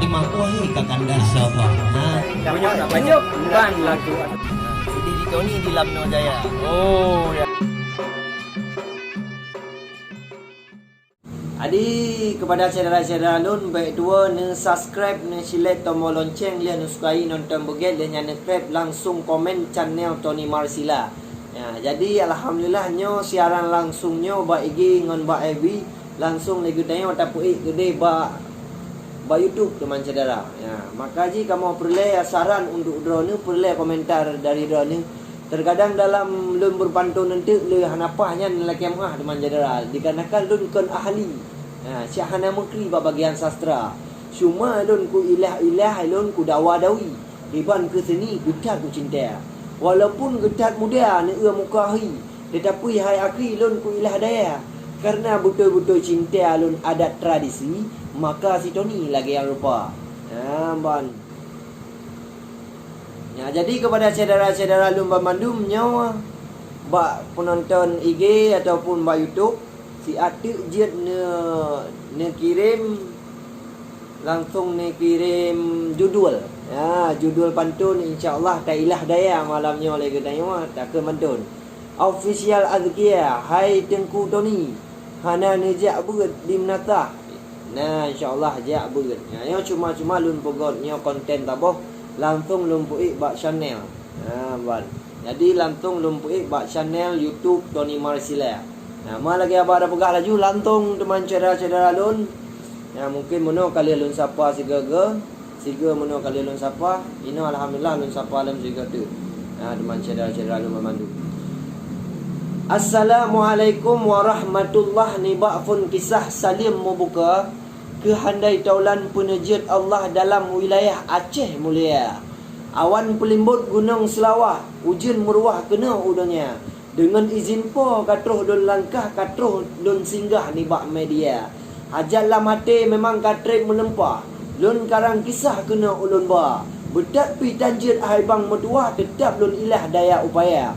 mah wahai kakanda. Sabah. Banyak bukan lagu. Sudah di Tony di Lamno Jaya. Oh ya. Adi kepada saudara-saudara lun baik dua ne subscribe ne silet tombol lonceng dia ne sukai nonton beget dia nyane krep langsung komen channel Tony Marsila. Ya, jadi alhamdulillahnya siaran langsungnya ba IG ngon ba FB langsung lagi tanya tapui gede ba YouTube teman saudara. Ya, maka ji kamu perlu saran untuk drone perlu komentar dari drone. Terkadang dalam lun berpantun nanti le hanapahnya lelaki mah teman saudara dikarenakan lun kon ahli. Si hana mengkri bagian sastra. Cuma lun ku ilah lun ku dawa-dawi. Iban ke seni getat ku cinta. Walaupun getat muda ne muka hi, tetapi hai akhi lun ku ilah daya. Karena betul-betul cinta lun adat tradisi, maka si Tony lagi yang lupa. Ban. Ya, jadi kepada saudara-saudara lun Bandung nyawa bak penonton IG ataupun bak YouTube, si atik jet ne kirim langsung ne kirim judul. Ya, judul pantun insya-Allah tak ilah daya malamnya oleh kedanya tak ke pantun. Official Azkia, hai Tengku Tony. Hana nejak berat di menata. Nah, insya-Allah jak berat. Ya, cuma lun pogotnya konten taboh langsung lumpui bak channel. Ban. Jadi langsung lumpui bak channel YouTube Tony Marsila. Nah, mal lagi abah ada pegah laju lantung teman saudara-saudara lun. Ya, mungkin mono kali lun sapa siga mono kali lun sapa. Ino alhamdulillah lun sapa alam siga tu. Nah, teman saudara-saudara lun memandu. Assalamualaikum warahmatullahi wabarakatuh. Kisah Salim membuka kehandai taulan penejit Allah dalam wilayah Aceh mulia. Awan pelimbut gunung Selawah, hujan meruah kena udangnya. Dengan izin po katruh don langkah katruh don singgah ni bak media. Hajat lah mati memang katrek melempah. Lun karang kisah kena ulun ba. Betat pi tanjir ahai bang metuah tetap lun ilah daya upaya.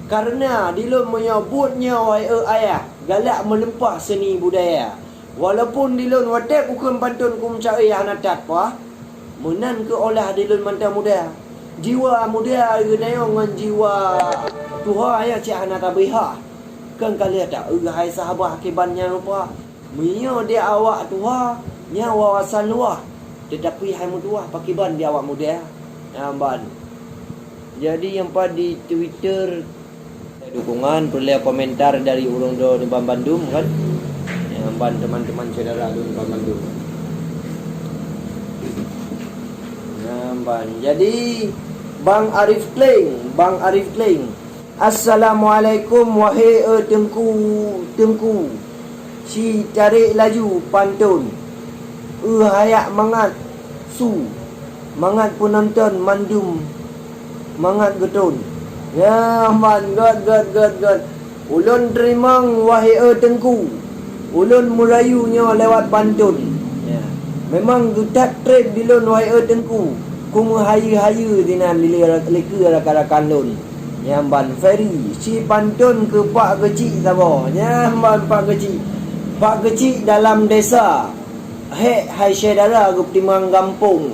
Karena dilun menyebutnya wai ayah galak melempah seni budaya. Walaupun dilun watek ukun pantun kum cari hanatat pa. Menan ke olah dilun mantap muda. Jiwa muda genayong ngan jiwa Tuha ayah cik hana tabiha. Kan kalian tak hai sahabat akibannya lupa. Mio dia awak tuha, nya wawasan luah. Tetapi hai mutuah pakiban dia awak muda. Ban. Jadi yang pada di Twitter dukungan perlu komentar dari urang do di Bandung kan. Ban teman-teman saudara di Bandung. Ban. Jadi Bang Arif Kling. Assalamualaikum wahai tengku. Si tarik laju pantun. Hayak mangat su. Mangat penonton mandum. Mangat getun. Ya man god. Ulun terimang wahai tengku. Ulun merayunya lewat pantun. Ya. Memang gutat trip dilun wahai tengku. Kumu hayu-hayu dinan lika rakan lun. Nyamban ferry si pantun ke pak kecil sabo. Nyamban pak kecil dalam desa. Hai saudara gup timang kampung.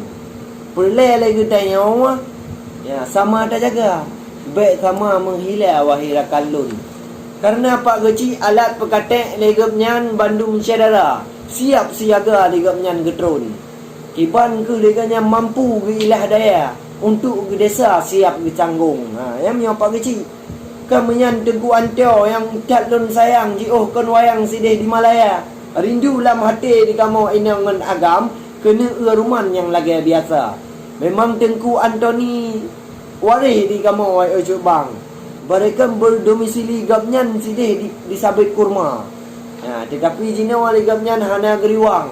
Perle lagi tanya orang. Ya, sama tak jaga. Baik sama menghilang wahai rakan lun. Karena pak kecil alat pekatek legap nyan Bandung saudara. Siap siaga legap nyan getrun. Kiban ke leganya mampu ke ilah daya untuk ke desa siap ke canggung. Yang pak kecil kan menyan Tengku Antio yang cat lun sayang jioh kon wayang sidih di Malaya. Rindu lam hati di kamu inangan agam kena ruman yang lagi biasa. Memang Tengku Antoni warih di kamu wai bang. Mereka berdomisili gapnyan sidih di Sabit Kurma. Tetapi jina wali gapnyan hana geriwang.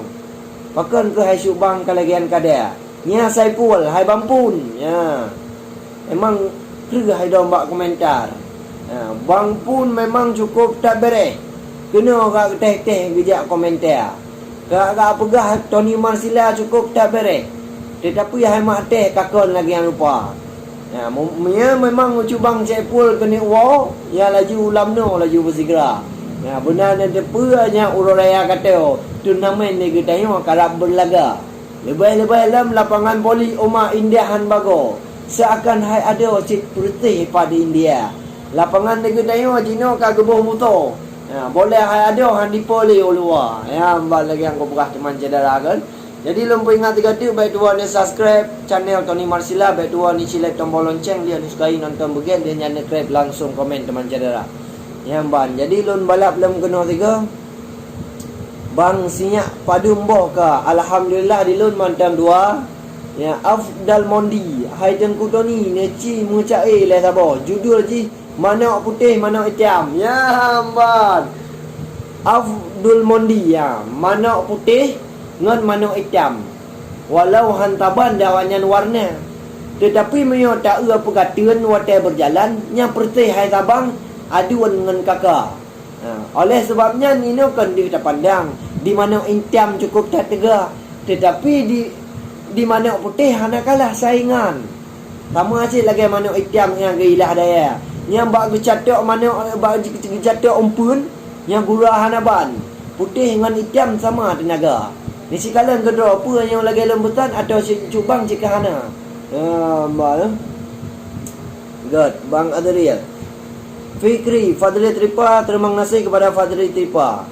Pakan ke hai syubang kalagian kada. Nya Saipul hai Bampun. Ya. Memang kerja hai domba komentar. Bang pun memang cukup tak bereh. Kena kak teh-teh gejak komentar. Kak pegah Tony Marsila cukup tak bereh. Tetapi hai mak teh kakon lagi yang lupa. Ya, memang cubang Saipul kena wow. Ya laju ulamno laju bersegera. Ya, benar dan tepuanya ururaya kata turnamen ni kita yang karab berlaga. Lebih-lebih dalam lapangan poli Omar India Han Bago. Seakan hai ada cik putih pada India. Lapangan negeri dayo Cina ka gebuh motor. Boleh hai ada han di poli luar. Hamba lagi yang kau berah teman cedera kan. Jadi lupa ingat tiga tu, baik tuan ni subscribe channel Tony Marsila, baik tuan ni select tombol lonceng, dia ni sukai nonton bagian, dia nyana subscribe langsung komen teman cedera. Ban. Jadi lun balap dalam kena tiga. Bang sinyak padu mboh ka. Alhamdulillah di lun mantam dua. Ya, Afdal Mondi, hai Tengku Tony, neci mucai le sabo. Judul ji manok putih, manok hitam. Ya, ban. Afdul Mondi ya, manok putih ngan manok hitam. Walau hantaban dawanyan warna. Tetapi menyo tak ua pegatuan watai berjalan, yang putih hai sabang aduan ngan kakak. Oleh sebabnya nino kan kita pandang di manok hitam cukup tak tegak. Tetapi di manok putih hana kalah saingan. Sama aja lagi manok hitam yang gailah daya. Yang bak gecatok manok bak gecatok umpun yang gurah hana ban. Putih dengan hitam sama tenaga. Ni sikalan kedua apa yang lagi lembutan atau cubang jika hana. Mbak. Good, Bang Adriel. Fikri, Fadli Tripa, terima kasih kepada Fadli Tripa.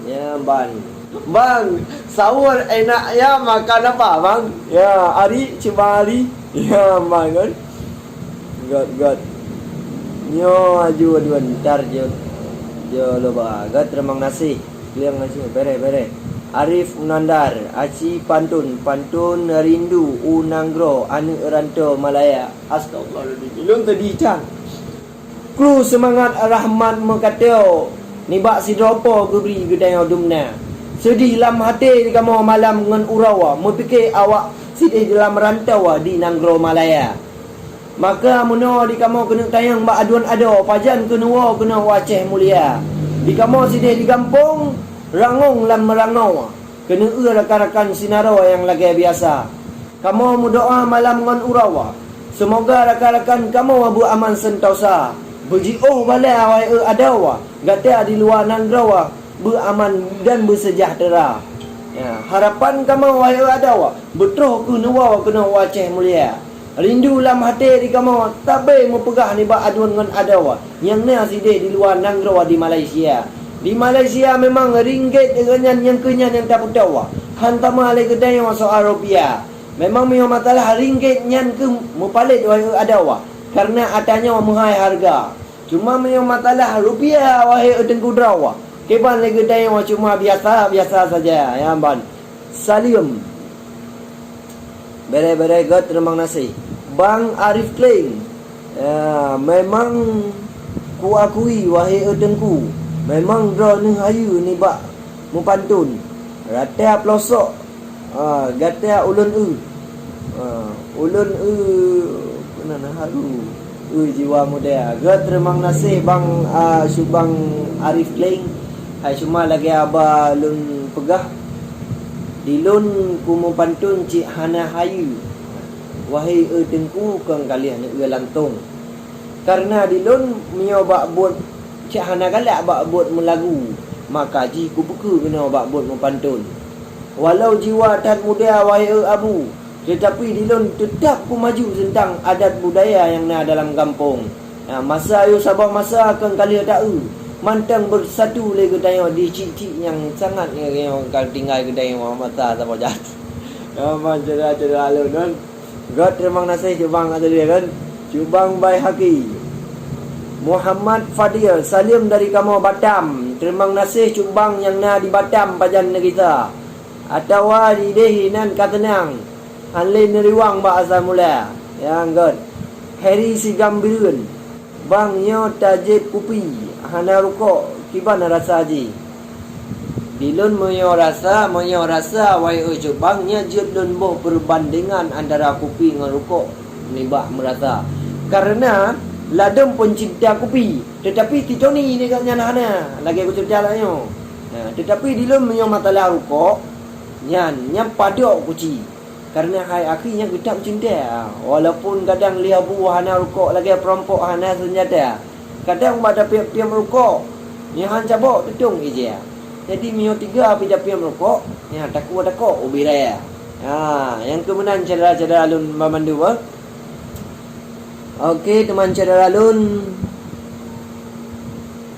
Ya, Bang, sahur enak ya, makan apa, Bang? Ya, Ari, cuba Ari. Ya, Bang, kan? God. Nyo, aduan, ntar jo loba. God, terima kasih. Liang ngasih, bere. Arif Unandar, Aci Pantun Rindu, Unanggro, Anu Eranto, Malaya. Astagfirullahaladzim. Ilun tadi, Cang. Kru semangat Rahman mengkatau nibak si dropo geberi gedai dumna. Sedih dalam hati di kamu malam dengan urawa, memikir awak sedih dalam rantau di Nanggro Malaya. Maka muno di kamu kena tayang bak aduan ado, pajan kena waceh mulia. Di kamu sedih di kampung, rangung lam merangau. Kena rakan-rakan sinaro yang lagi biasa. Kamu mudoa malam dengan urawa. Semoga rakan-rakan kamu abu aman sentosa. Berjiuh balai awai adawa. Gata di luar Nanggro beraman dan bersejahtera. Ya, harapan kamu awai adawa. Betul kena waceh mulia. Rindu dalam hati di kamu tabe mempegah ni bak aduan dengan adawa. Yang ni asidih di luar Nanggro di Malaysia. Di Malaysia memang ringgit dengan yang kenyan yang tak putawa. Hantama le kedai soal rupiah. Memang memang masalah ringgit nyan ke mupalit wahai adawa. Karena adanya menghai harga. Cuma memang masalah rupiah wahai Tengku Drawa. Keban lagi kedai cuma biasa saja. Ya, Ban. Salim. Bere God, terima kasih. Bang Arif Kling. Ya, memang ku akui wahai Tengku. Memang draw ni hayu ni bak mupantun. Rata pelosok. Gata ulun ulun mana haru. Jiwa muda. God, terima kasih Bang Subang Arif Kling. Hai cuma lagi aba lun pegah. Di lun ku mupantun cik hana hayu. Wahai Tengku kang kalian ni lantung. Karena di lun mio bak buat cik hana galak bak buat melagu. Maka ji ku buku kena bak buat mupantun. Walau jiwa dan muda wahai abu, tetapi dilun tetap ku maju tentang adat budaya yang ada dalam kampung. Masa ayo sabah masa akan kali tahu. Mantang bersatu le kedai di cik-cik yang sangat yang kalau tinggal kedai mata sabah jat. Cerita alun kan. God, terima kasih Cubang ada dia kan. Cubang Bai Haki. Muhammad Fadil, salim dari kamu Batam. Terima kasih Cubang yang na di Batam pajan kita. Atau di dehinan katenang. Hanlin neriwang ba asal mula. Yang God. Harry Sigambirun. Bang nyo tajib kupi. Hana rukok. Kiban rasa haji. Dilun menyo rasa wai Cubang nya jut lun boh perbandingan antara kupi dengan rukok. Nibak merasa. Karena ladem pun cinta kopi, tetapi titoni ni kan hana lagi aku cerita lah nyo. Tetapi dilum yang matalah rukok nyan padok kuci. Karena hai akhirnya kita cinta. Walaupun kadang lihat buah hana rukok lagi perompok hana senjata. Kadang pada piam rukok yang han cabok tutung je. Jadi mio 3 pi piam rukok, takut ubiraya. Yang kemudian cedera-cedera alun memandu apa? Okey, teman cedera alun.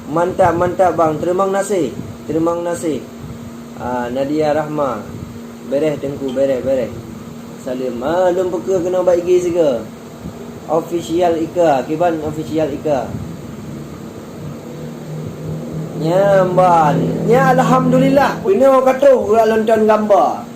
Mantap bang. Terima kasih. Nadia Rahma. Bereh Tengku, bereh. Salim. Lum peka kena baik gigi juga. Official Ika, Kiban official Ika. Nyamban. Ya alhamdulillah. Punya katuh lonton gambar.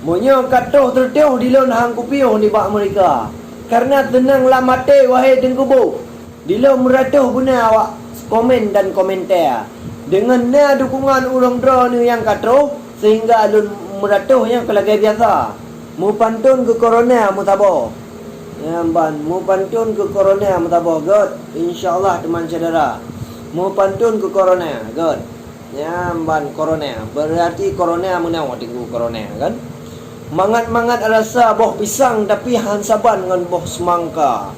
Munyo katuh terteuh di lon hang kupiuh di bak mereka. Karena tenanglah mati wahai Tengkubu. Di lon meratuh guna awak komen dan komentar. Dengan dukungan ulang drone yang katuh sehingga alun meratuh yang kelagai biasa. Mu pantun ke corona mu tabo. Nyamban, mu pantun ke corona mu tabo. God, insyaallah teman saudara. Mu pantun ke corona, God. Nyamban corona. Berarti corona menang tinggu corona kan? Mangat-mangat rasa boh pisang tapi hansaban dengan boh semangka.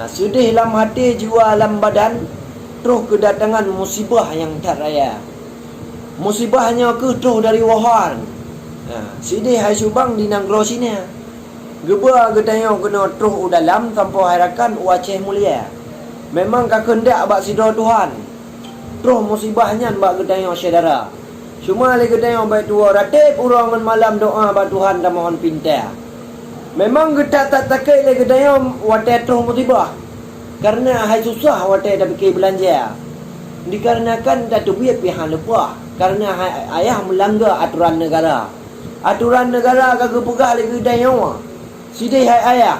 Sudah dalam hati jiwa dalam badan terus kedatangan musibah yang tak raya. Musibahnya ke terus dari Wuhan. Sudah hai subang di nanggro sini. Geba gedanya kena terus dalam tanpa harakan waceh mulia. Memang kehendak bak sidor Tuhan. Terus musibahnya bak gedanya saudara. Cuma lagi gedanya baik tua ratib urangan malam doa bak Tuhan dan mohon pintar. Memang gedak tak takai lagi gedanya watai terus musibah. Karena hai susah watai dah fikir belanja. Dikarenakan dah duit pihak lupa. Karena ayah melanggar aturan negara. Aturan negara kagak pegah lagi gedanya. Sidai hai ayah.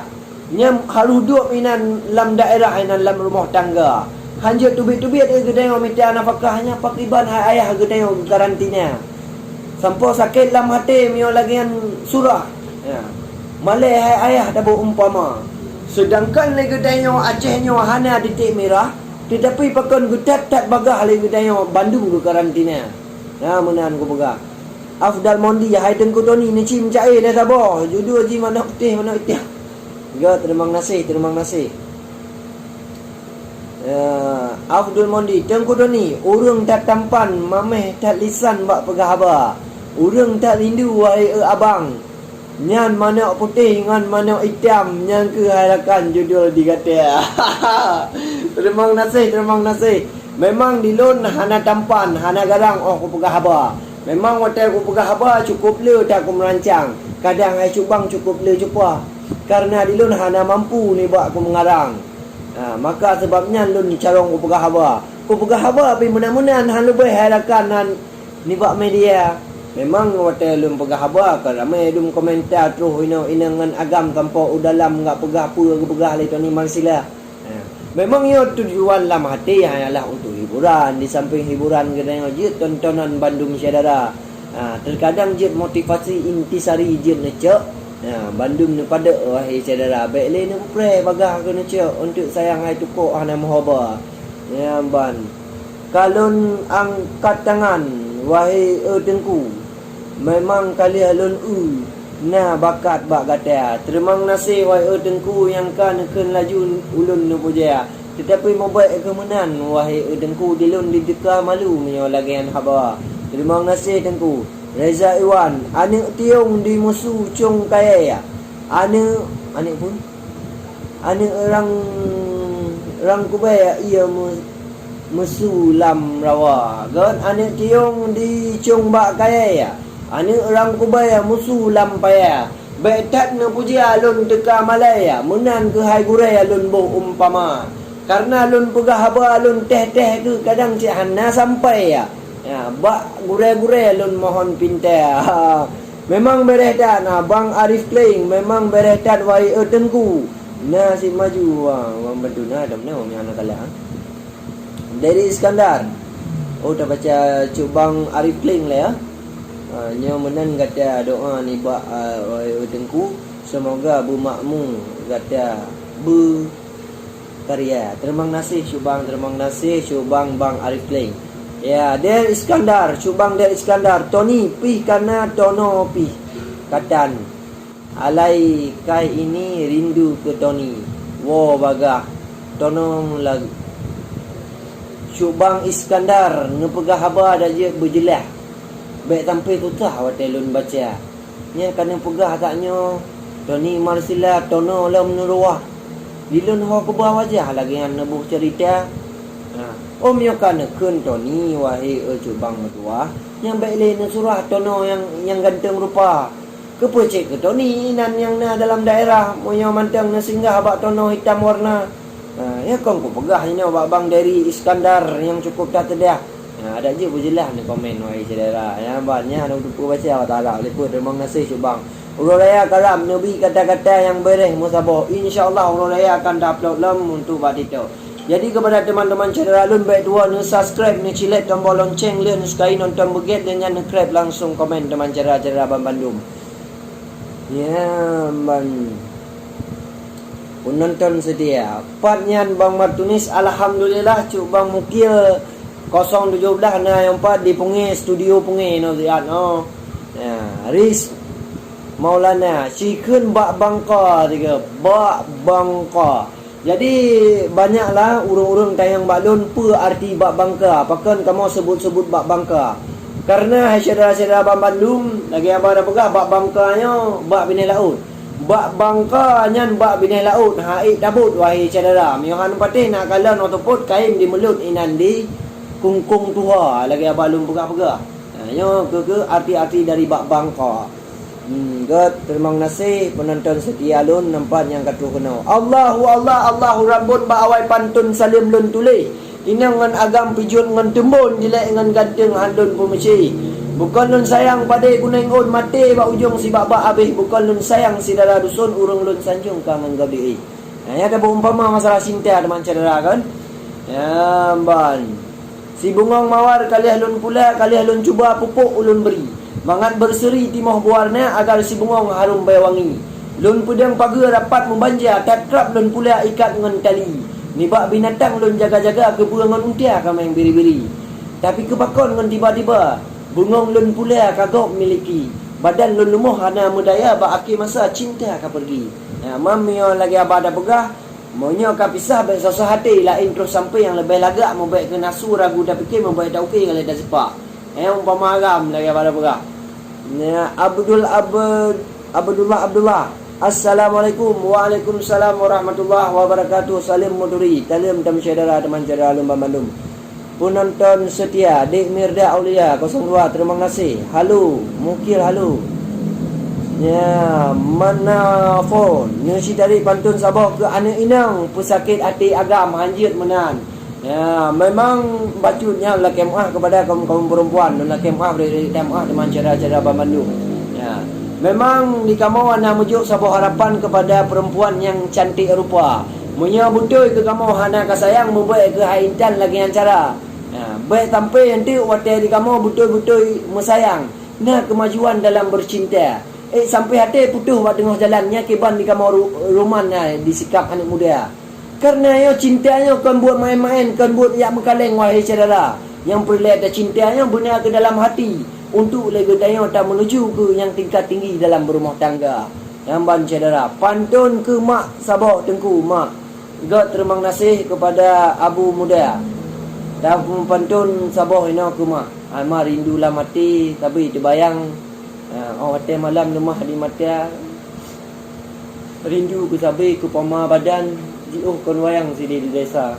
Nyam halu duduk minan lam daerah inan lam rumah tangga. Hanjut tubik-tubik gedaya minta nafkahnya pakiban hai ayah gedaya karantina. Sampai sakit lam hati mio lagian surah. Malai hai ayah dah umpama. Sedangkan lagi gedaya Acehnya hana titik merah, tetapi pakon gedat tak bagah lagi gedaya Bandung ke karantina. Menan ku pegah. Afdal Mondi hai Tengku Toni ni cim cair dah sabar. Judul ji mana itih. Ya, terima kasih. Abdul Mondi Tengku Doni, urang tak tampan mameh tak lisan bak pegah haba. Urang tak rindu wahai abang. Nyan mana putih ngan mana hitam yang keharakan judul dikata. Terima kasih. Memang di lon hana tampan, hana garang ku pegah haba. Memang watai ku pegah haba cukup le tak ku merancang. Kadang ai cubang cukup le jumpa. Karena di lun hana mampu ni buat aku mengarang. Maka sebabnya lun carong ku pegah haba. Ku pegah haba tapi mudah-mudahan han lebih harakan han ni buat media. Memang wate lun pegah haba kan ramai dum komentar terus inangan agam tanpa udalam enggak pegah apa ke pegah le ni marsila. Memang ia tujuan lam hati hanyalah untuk hiburan. Di samping hiburan kedai je tontonan Bandung saudara. Terkadang je motivasi intisari je necek. Bandung ni pada wahai saudara. Baik le ni pre bagah ke necek untuk sayang hai tukuk hana mohaba. Ban. Kalon angkat tangan wahai Tengku. Memang kali alun bakat bak kata. Terima kasih wahai Tengku yang kan laju ulun nu puja. Tetapi mau baik kemenan wahai Tengku dilun dideka malu menyo lagian haba. Terima kasih Tengku. Reza Iwan, anak tiung di musuh cung kaya ya. Anak pun. Anak orang kubaya ia musuh lam rawa. Kan anak tiung di cung bak kaya ya. Anak orang kubaya musuh lam paya. Betat na puji alun teka Malaya. Menan ke hai gurai alun bo umpama. Karena alun pegah haba alun teh-teh ke kadang cik hana sampai ya. Bak gurai-gurai alun mohon pintar. Memang berehat Bang Arif Playing. Memang berehat wai Tengku. Si maju orang bantu ada mana orang anak kalah. Dari Iskandar. Tak baca Bang Arif Playing lah ya. Nyo menan kata doa ni bak wai Tengku. Semoga bermakmur kata karya. Terima kasih Syubang, Bang Arif Playing. Ya, Der Iskandar, Syubang Der Iskandar. Tony pi kana tono pi. Katan. Alai kai ini rindu ke Tony. Wo bagah. Tonong lagu. Syubang Iskandar ngepegah haba dah je berjelah. Baik sampai tutah watelun baca. Nya kena pegah taknya Tony Marsila tono lam nuruah. Dilun ho ke bawah wajah lagi yang nebuh cerita. Om yo kana keun Tony wahai cubang mertua. Yang baik le surah tono yang ganteng rupa. Kepecek ke Tony nan yang na dalam daerah moyo mantang na singgah abak tono hitam warna. Ya kong ku pegah ini abak bang dari Iskandar yang cukup tak tedah. Ada je berjelas ni komen wahai saudara. Ya banyak nak lupa baca Allah Taala liput terima kasih cubang. Urang raya karam Nabi kata-kata yang bereh musabah. InsyaAllah urang raya akan upload lam untuk buat itu. Jadi kepada teman-teman saudara lun baik dua ni subscribe ni cilet tombol lonceng lun sukai nonton beget dan jangan krep langsung komen teman saudara Bandung. Ya ban. Penonton setia. Partnyan Bang Martunis alhamdulillah cuk Bang Mukil 017 na yang 4 di Pungi studio Pungi no lihat no. Ya, Riz Maulana Cikun Bak Bangka tiga Bak Bangka. Jadi banyaklah urang-urang tayang balon apa arti Bak Bangka. Pakan kamu sebut-sebut Bak Bangka. Karena saudara-saudara Bandung lagi apa dah pegah Bak Bangkanya Bak Binai Laut. Bak Bangka nyan Bak Binai Laut haik dabut wahai saudara. Miohan patih nak kalan otopot kain di melut inan di kungkung tua lagi balum pegah-pegah. Yo ke arti-arti dari Bak Bangka. Terima kasih penonton setia lun nampak yang katu kena. Allahu Allah Allahu Rabbun ba awai pantun salim lun tule. Inang ngan agam pijun ngan tembun jelek ngan ganteng handun pemeci. Bukan lun sayang padai kuning on mate ba ujung si bak-bak habis. Bukan lun sayang si dara dusun urung lun sanjung ka manggabi. Ya ada umpama masalah cinta teman saudara kan. Ya ban. Si bungong mawar kalih lun pula kalih lun cuba pupuk ulun beri. Mangat berseri timoh buarnya agar si bungong harum bai wangi. Lun pedang pagar dapat membanja tatrap lun pula ikat dengan tali. Nibak binatang lun jaga-jaga kebuangan untia kama yang biri-biri. Tapi kebakon ngan tiba-tiba bungong lun pula kagok miliki. Badan lun lumuh hana mudaya ba akhir masa cinta ka pergi. Ya mamio lagi abada pegah. Monyo ka pisah baik sosok hati lain terus sampai yang lebih lagak mau baik ke nasu ragu dah fikir mau baik dah okey kalau dah sepak. Umpama agam lagi pada pegah. Ya Abdullah. Assalamualaikum. Waalaikumsalam warahmatullahi wabarakatuh. Salim muduri. Talim tam saudara teman saudara Lumba Bandung. Penonton setia Dik Mirda Aulia 02 terima kasih. Halo, Mukil halo. Ya, mana phone? Nyusi dari pantun Sabah ke anak inang pesakit hati agam hanjit menan. Ya, memang bacutnya lah kemah kepada kaum perempuan dan lah kemah dari kemah teman cara-cara Bandung. Ya. Memang di kamu ana mujuk sebuah harapan kepada perempuan yang cantik rupa. Munya butuh ke kamu hana ka sayang membaik ke haintan lagi yang cara. Ya, baik sampai nanti waktu di kamu betul-betul mesayang. Nah kemajuan dalam bercinta. Sampai hati putus buat tengah jalannya keban di kamu roman disikap anak muda. Karena yo cintanya kan buat main-main, kan buat yak mekaleng wahai saudara. Yang perlu ada cintanya benar ke dalam hati untuk lagi daya tak menuju ke yang tingkat tinggi dalam berumah tangga. Yang ban saudara, pantun ke mak Sabah Tengku mak. God terima kasih kepada Abu Muda. Dah pantun Sabah ini ke mak. Alma rindulah mati tapi terbayang hotel malam rumah di mata. Rindu ke sabi ke pama badan kon wayang sini di desa.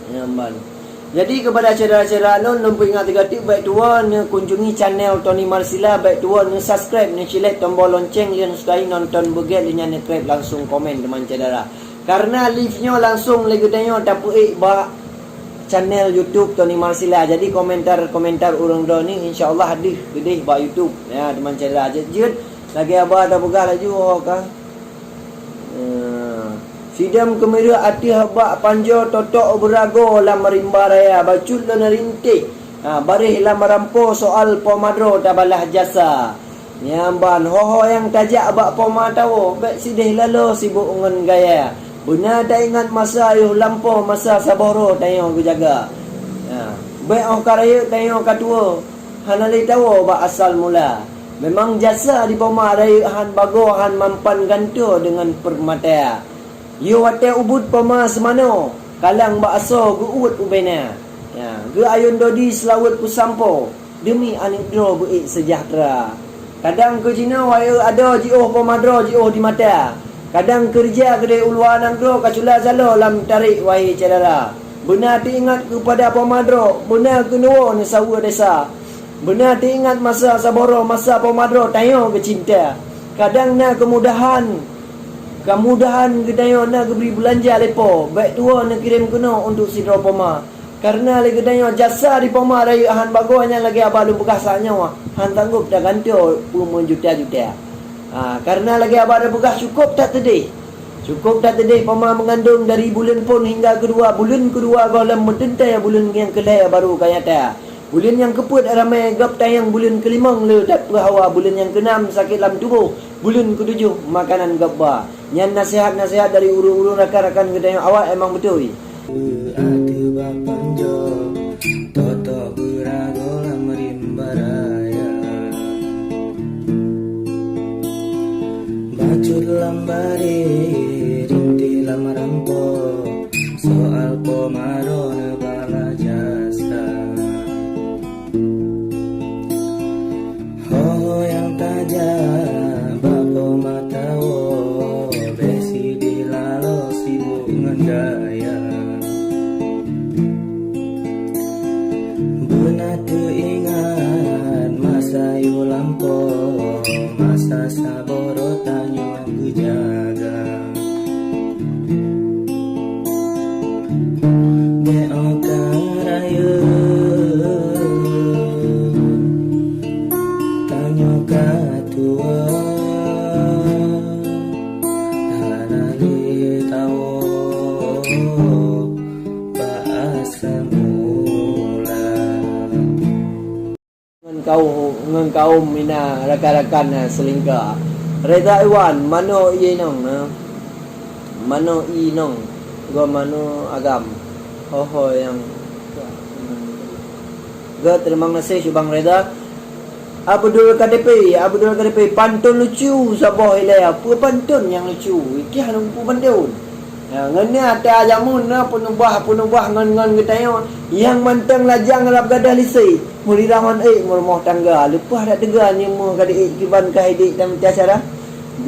Nyamban. Jadi kepada saudara-saudara lon lumpur ingat 3 tip baik tua ne kunjungi channel Tony Marsila baik tua ne subscribe ne cilet tombol lonceng lian sukai nonton beget dengan ne krep langsung komen teman saudara. Karena live-nya langsung lagi tanya tapi ba channel YouTube Tony Marsila. Jadi komentar-komentar urang do ni insya-Allah hadis gede ba YouTube. Ya teman saudara je lagi apa ada begah laju kan. Sidam kemira ati habak panjo totok berago lam marimba raya bacut dan rintik. Barih lam merampo soal pomadro tabalah jasa. Nyamban hoho yang tajak abak poma tawo bek sidih lalo sibuk ngan gaya. Benar tak ingat masa yuh lampo masa saboro tayo jaga. Bek oh karaya tayo katua. Hanali tawo ba asal mula. Memang jasa di poma raya han bago han mampan ganto dengan permata. Yo wate ubud pama semano kalang ba aso guut ubena. Ya, ge ayun dodi selawat ku sampo demi anik dro buik sejahtera. Kadang ke Cina waya ada jioh pemadro jioh di mata. Kadang kerja kedai uluan angkro kacula salo lam tarik wahai cadara. Benar diingat kepada pemadro, benar kenuo ni sawa desa. Benar diingat masa saboro, masa pemadro tayo ke cinta. Kadang na kemudahan kedayo na beri belanja lepo. Baik tua na kirim kena untuk sidro poma. Karena lagi kedayo jasa di poma rayu han bagonya lagi abalu bekasanya wa. Han tanggup dah ganti juta-juta. Karena lagi abang ada bekas cukup tak tadi. Cukup tak tadi pama mengandung dari bulan pun hingga bulan kedua galam mendentai bulan yang kelai baru kaya ta. Bulan yang keput ramai gap tayang bulan kelimang le dat hawa bulan yang keenam sakit dalam tubuh. Bulan ketujuh makanan gap ba. Yang nasihat-nasihat dari uru-uru rakan-rakan kedai awak emang betul. Ada bapanjo toto beragola merimbaraya. Bacut lambari rinti lamarampo soal pomaro nebala jasa. Ho yang tajam bapo matawo besi dilalo sibuk ngendaya. Benar teringat masa yu lampo masa saboro tanyo kejaga. Beokan raya tanyo katua halali tawo bahasa mula. Ngan kaum mina rakan-rakan selingkah. Reza Iwan mano i nong mano i nong go mano agam. Ho yang ga terima kasih Bang Reza. Abdul KDP pantun lucu sabah ilai apa pantun yang lucu. Iki hanu pantun. Ya ngena ada jamun na punubah ngan getayo yang mantang lajang rap gadah lisai. Muli raman rumah tangga lepas dak tegan yang mu gadik kiban kahidik dan tiacara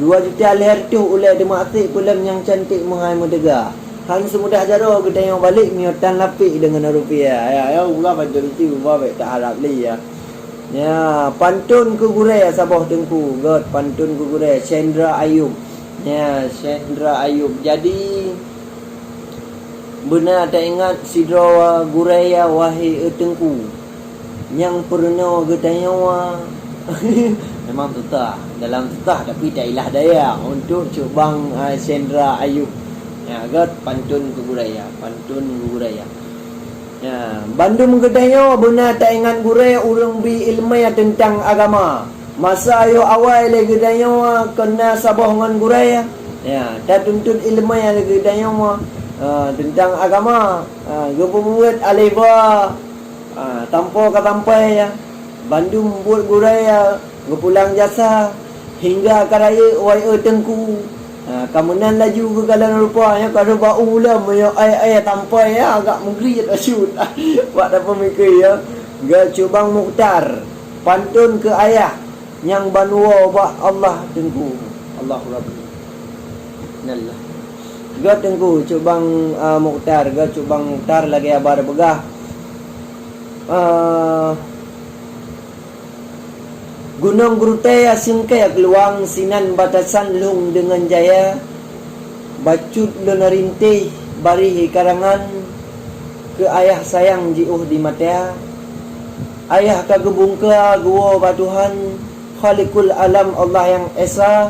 2 juta leher tu oleh demak pulang yang cantik mengai mudega. Han semudah jaro getayo balik miotan lapik dengan rupiah. Ya ulah pantun tu baik tak harap li ya. Ya pantun ke gurai Sabah Tengku. God pantun ke gurai Chandra Ayub. Ya Chandra Ayub. Jadi benar tak ingat sidra guraya wahai Tengku yang pernah getayawa. Memang tutah dalam tutah tapi tak ilah daya untuk cubang Chandra Ayub. Ya god pantun ke guraya ya Bandung getayawa benar tak ingat guraya urang bi ilmu tentang agama. Masa ayo awal lagi getayawa kena sabah ngan guraya. Ya tak tuntut ilmu yang lagi getayawa tentang agama. Gebuat aleba tampo ke tampai ya. Bandung buat guraya pulang jasa hingga karaya waya Tengku. Kemudian laju ke galan rupanya kalau bau ulam ya ayah tampai ya agak menggeriat asyut. Buat apa mikir ya. Ga Cubang Mukhtar pantun ke ayah yang banua ba Allah Tengku. Allahu Rabbi. Nallah. Ga Tengku Cubang Mukhtar lagi abar begah. Gunung Grutaya singkai keluang sinan batasan lung dengan jaya. Bacut lenarinte bari karangan ke ayah sayang jiuh di mata. Ayah kagebungka gua batuhan Khalikul alam Allah yang esa.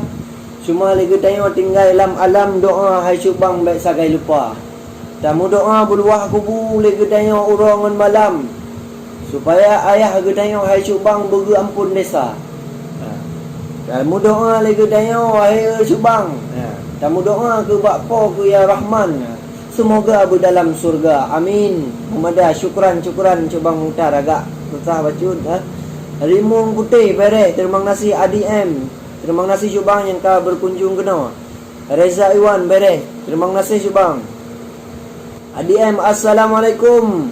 Cuma lagi tayo tinggal dalam alam doa hai Cubang baik sagai lupa. Tamu doa berluah kubu lagi tayo urangan malam supaya ayah gedayo hai Cubang beri ampun desa. Tamu doa lagi gedayo hai Cubang. Tamu doa ke bakpo ke ya Rahman. Semoga berdalam surga. Amin. Muhammadah syukran Cubang Mukhtar agak susah bacut. Rimung Putih Pereh, terima kasih ADM. Terima kasih Cubang yang kau berkunjung kena. Reza Iwan Pereh, terima kasih Cubang. ADM assalamualaikum.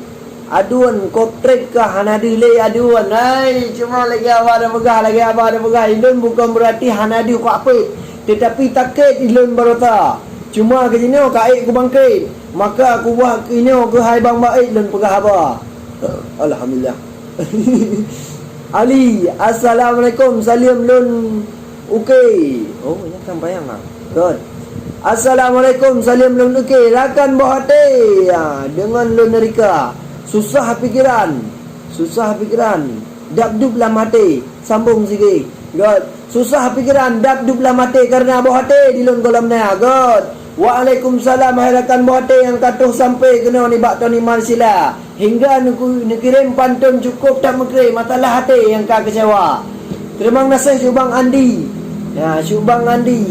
Aduan kontrak ke Hanadi le aduan. Hai, cuma lagi abah ada pegah, lagi abah ada pegah. Ilun bukan berarti Hanadi kau apa. Tetapi takut ilun barota. Cuma ke sini kaik ku bangkit. Maka aku buat ke ini ke hai bang baik ilun pegah abah. Alhamdulillah. Ali, assalamualaikum. Salim lun. Okey. Oh, ini kan bayang ah. Good. Assalamualaikum. Salim lun okey. Rakan bohate. Ya, dengan lun nerika. Susah fikiran. Dap-dup lah mati. Sambung sikit. God. Susah fikiran. Dap-dup lah mati. Karena buah hati di lun kolam ni. God. Waalaikumsalam. Harakan buah hati yang katuh sampai kena ni bak Tony Marsila. Hingga nak kirim pantun cukup tak mengirim. Matalah hati yang kau kecewa. Terima kasih Cubang Andi. Ya, Cubang Andi.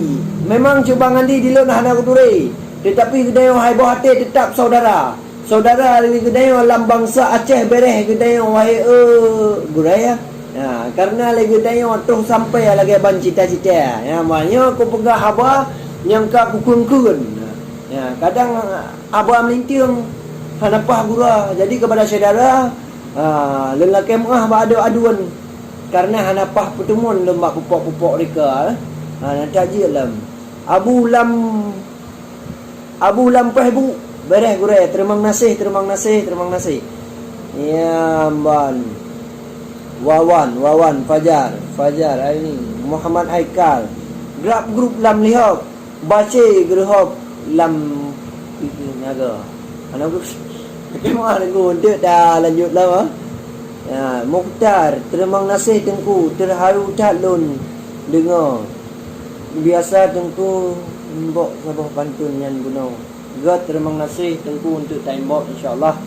Memang Cubang Andi di lun hana kuturi. Tetapi kedai hai buah hati tetap saudara. Saudara lagi kedai alam bangsa Aceh bereh kedai wahai guraya. Ya, karena lagi kedai tuh sampai lagi ban cita-cita. Ya, maknanya aku pegah abah yang ka kukun-kun. Ya, kadang abah melinting hanapah gura. Jadi kepada saudara lelaki mah ada aduan karena hanapah pertemuan lembak pupuk-pupuk mereka. Nanti aja lam. Abu Lam Pehbu. Bereh gure, terima kasih. Ya, Ban. Wawan, Fajar ini Muhammad Aikal. Grup Lam Lihok. Baca grup Lam naga. Ana grup. Kemana aku dah lanjut lah. Ya, Mukhtar, terima kasih Tengku. Terharu tak lun dengar. Biasa Tengku mbok sabah pantun yang gunau. God, terima kasih Tengku untuk time box insyaAllah.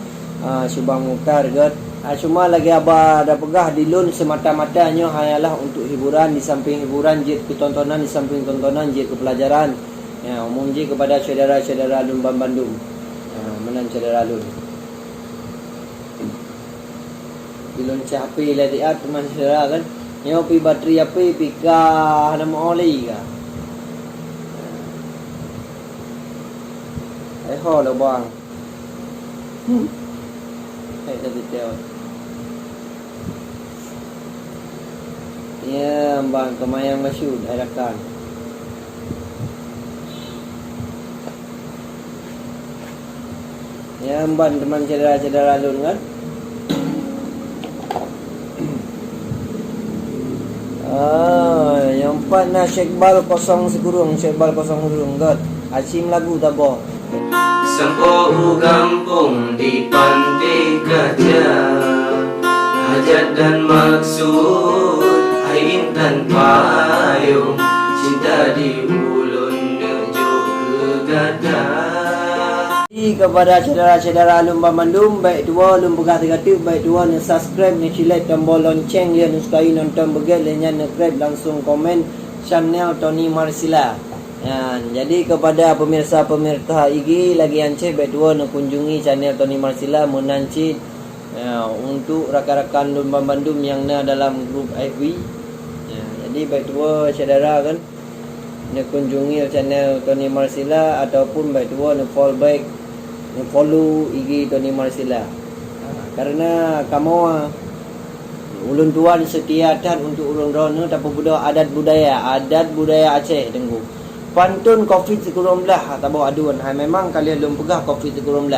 Subang Mukhtar God. Cuma lagi abah ada pegah di lun semata-matanya hanyalah untuk hiburan. Di samping hiburan jid ketontonan, di samping tontonan jid kepelajaran. Ya, umum jid kepada saudara-saudara lun Bandung. Menan saudara lun di lun capi lah dia teman saudara kan. Yang pi bateri api pika nama oli ka. Ho lo bang. Kita detail. Ya, bang kemayang masyhur harakan. Ya, bang teman saudara-saudara lun kan. Yang empat nak Syekbal kosong sekurung God. Asim lagu tak boh. Sangko kampung di pantai gajah, hajat dan maksud air intan payung, cinta di ulun nejuk kegadah. Kepada saudara-saudara lumba mandum, baik dua lum pegah negatif, baik dua ni subscribe ni cilet tombol lonceng dia ni sekali nonton begel dia ni subscribe langsung komen channel Tony Marsila. Ya, jadi kepada pemirsa-pemirsa IG lagi anceh baik dua nak kunjungi channel Tony Marsila menanci untuk rakan-rakan lumba mandum yang na dalam grup FB. Ya, jadi baik dua saudara kan nak kunjungi channel Tony Marsila ataupun baik dua nak follow IG Tony Marsila. Karena kamu ulun tuan setiatan untuk ulun rono tapi budak adat budaya Aceh tenggu. Pantun COVID-19 tak bawa aduan. Memang kalian belum pegah COVID-19.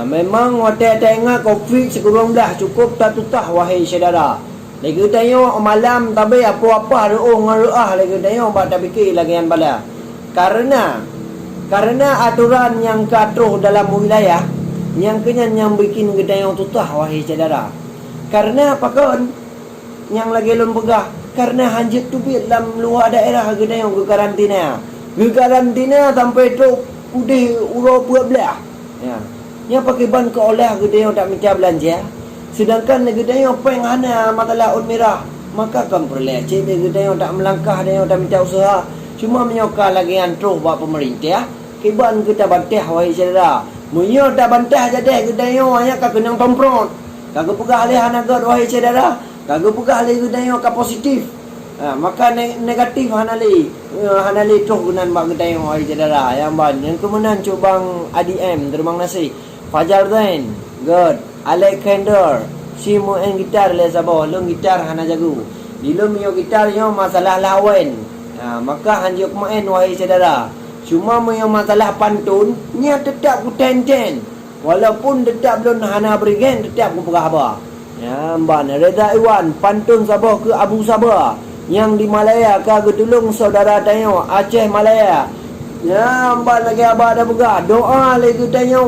Memang watak tengah COVID-19 cukup tak tutah wahai saudara. Lagi tengok malam tapi apa-apa reah lagi tengok bak tak fikir lagi yang bala. Karena aturan yang katruh dalam wilayah yang kenyan yang bikin kita yang tutah wahai saudara. Karena apa kan yang lagi lum pegah karena hanjit tubit dalam luar daerah kita yang ke karantina sampai tu udah urau buat belah. Ya. Yang pakai ban ke oleh kita yang tak minta belanja. Sedangkan kita yang peng hana mata laut merah, maka kan perleceh kita yang tak melangkah dan yang tak minta usaha. Cuma menyoka lagi antruh buat pemerintah. Kiban kita bantah wahai saudara. Munyo tak bantah jadi kita yang hanya kena tomprot. Kagak pegah alih hanagat wahai saudara. Kagak pegah alih kita yang ka positif. Maka negatif hanali tuh gunan bak kita yang wahai saudara. Yang ban yang kemudian cubang ADM terima kasih. Fajar Zain. Good. Alexander si main gitar le Sabah, long gitar hana jago. Di lo mio gitar yo masalah lawan. Maka hanjuk main wahai saudara. Cuma mio masalah pantun nya tetap ku ten-ten. Walaupun tetap belum hana berigen tetap ku pegah apa. Ya, Mbak Reza Iwan pantun Sabah ke Abu Sabah yang di Malaya ke getulung saudara tanya Aceh Malaya. Ya, Mbak lagi abah dah pegah doa lagi tanya.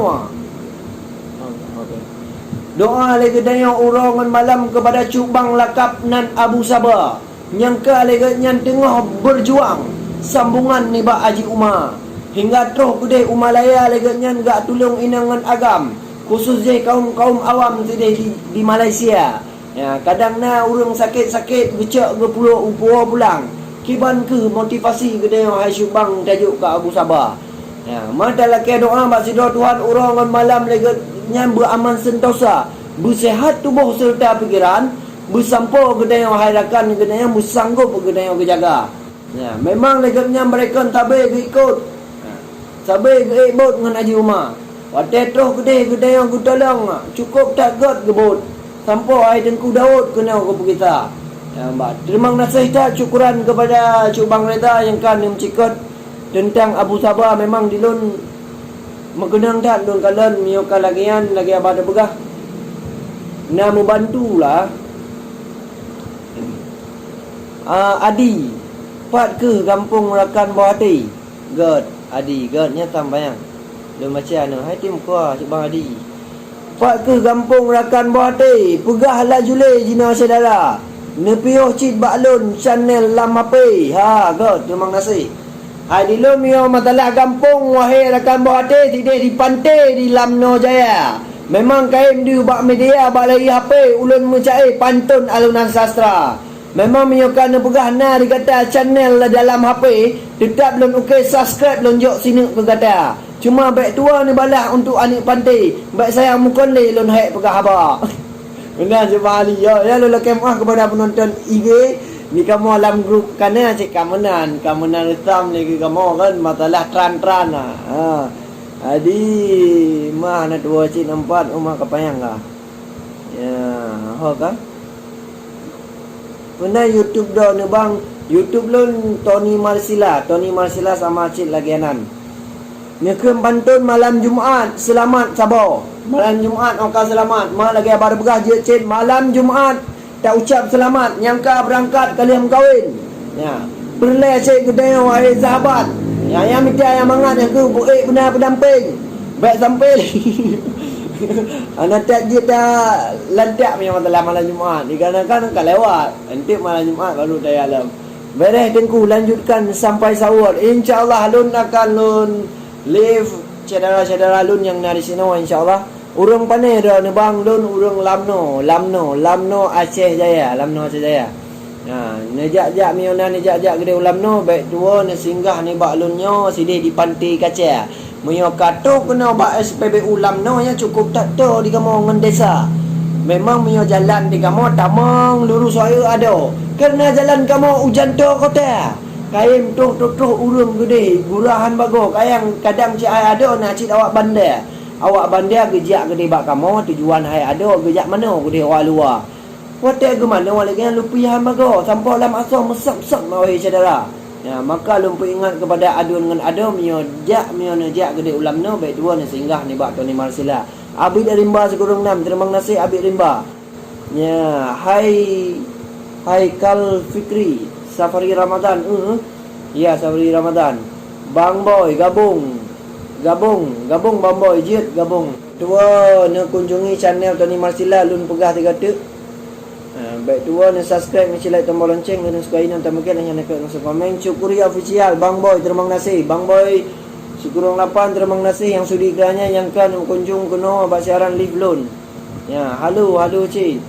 Doa lagi tanya urangan malam kepada cubang lakap nan Abu Sabah yang ke lagi yang tengah berjuang sambungan ni Bak Haji Umar hingga terus gede Umalaya lagi yang gak tulung inangan agam khususnya kaum awam di Malaysia. Ya, kadang na urang sakit-sakit gecak ke pulau pulang kiban ke motivasi gede hai cubang tajuk ke Abu Sabah. Ya, mata laki doa bak sidor Tuhan urangan malam lagi yang beraman sentosa, bersehat tubuh serta fikiran, bersampo gede yang harakan gede yang bersanggup gede yang jaga. Ya, memang legapnya mereka tabe ikut. Sabe ikut dengan Haji Umar. Wate terus gede yang gutolong cukup tak god gebut. Sampo ai Tengku Daud kena ke kita. Ya, Mbak, terima kasih tak syukuran kepada Cuk Bang Reza yang kan mencikut tentang Abu Sabah memang dilun mengenang tak dun kalian mio kalagian lagi abah ada begah. Nak membantulah. Adi pat ke kampung Rakan Bawati. God, Adi, godnya tambayang. Dia macam mana? Hai tim kuah Cik Bang Adi. Pat ke kampung Rakan Bawati. Pegah lah jule jina saudara. Nepioh cid baklun channel lam HP. God, terima kasih. Di lo mio matalah kampung wahai rakan Bawati tidak di pantai di Lamno Jaya. Memang kaim di bak media bak lagi HP ulun mencari pantun alunan sastra. Memang mio kan pegah na dikata channel dalam HP tetap belum okey subscribe lonjok sini ke kata. Cuma baik tua ni balah untuk anik pantai. Baik sayang mukon le lon hack pegah apa. Benar je bali ya lo kemah kepada penonton IG. Ni kamu alam grup kana cik kamenan hitam lagi kamu kan masalah tran adi mah na dua cik empat rumah kapayang kah ya ho kah pernah YouTube dah ni bang YouTube lun Tony Marsila sama cik lagianan nyekem pantun malam Jumaat selamat Sabah malam Jumaat okah selamat mah lagi abah begah je cik malam Jumaat tak ucap selamat nyangka berangkat kalian kawin ya perle cik gede wahai sahabat ya yang minta yang mangat yang ke buik benar pendamping baik sampai anak tak dia tak lantak punya malam Jumaat dikarenakan kan lewat nanti malam Jumaat baru daya alam beres Tengku lanjutkan sampai sahur insyaallah lun akan lun live saudara-saudara lun yang dari sini insyaallah. Urang panai dah ni bang lun urang Lamno Aceh Jaya. Nejak-jak miona nejak-jak gede Lamno baik tua ni singgah ni bak lunyo sidih di pantai kaca. Mio kato kena bak SPBU Lamno ya cukup tak to di kamu ngan desa. Memang mio jalan di kamu tamang lurus saya ada. Kerana jalan kamu hujan to kota. Kaim tuh urang gede gurahan bago kayang kadang cik ai ada nak cik awak bandar. Awak bandar gejak gede bak kamu tujuan hai ada gejak mana gede orang luar. Wate ke mana wala kan lupihan bago sampai dalam asal mesak-mesak mawai saudara. Ya maka lumpu ingat kepada adun dengan adom mio nejak gede ulam no baik dua ni singgah ni bak Tony Marsila. Abi dari Rimba segurung 6 terima kasih Abi Rimba. Ya hai Kal Fikri Safari Ramadan ya Safari Ramadan. Bang Boy gabung Bang Boy jit gabung. Dua nak kunjungi channel Tony Marsila lun pegah 3 tek. Baik dua nak subscribe ni like tombol lonceng dan sukai nan tambahkan yang nak komen syukuri official Bang Boy terima kasih Bang Boy syukurong 8 terima kasih yang sudi kerana yang kan kunjung kuno bak siaran live lun. Ya halo cik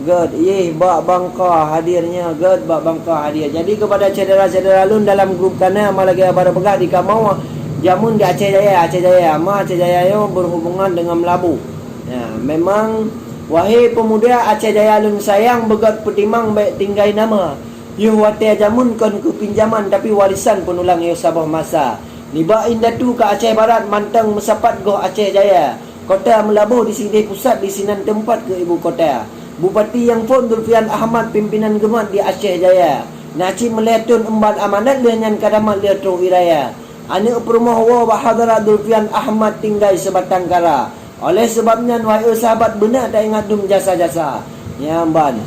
God bak Bangka hadirnya God bak Bangka hadir. Jadi kepada cedera-cedera lun dalam grup kana malagi pada pegah di kamau jamun di Aceh Jaya Aceh Jaya yo berhubungan dengan Melabu. Ya, memang wahai pemuda Aceh Jaya lun sayang begat petimang baik tinggai nama. Yo wate jamun kon ku pinjaman tapi warisan penulang yo sabah masa. Niba indatu ke Aceh Barat mantang mesapat go Aceh Jaya. Kota melabuh di sini pusat di sinan tempat ke ibu kota. Bupati yang pun Zulfian Ahmad pimpinan gemat di Aceh Jaya. Naci meletun embat amanat dengan kadamat dia tu wiraya. Anak perumah wa bahadara Zulfian Ahmad tinggal sebatang kara. Oleh sebabnya wahai sahabat benar tak ingat dum jasa-jasa. Ya ban.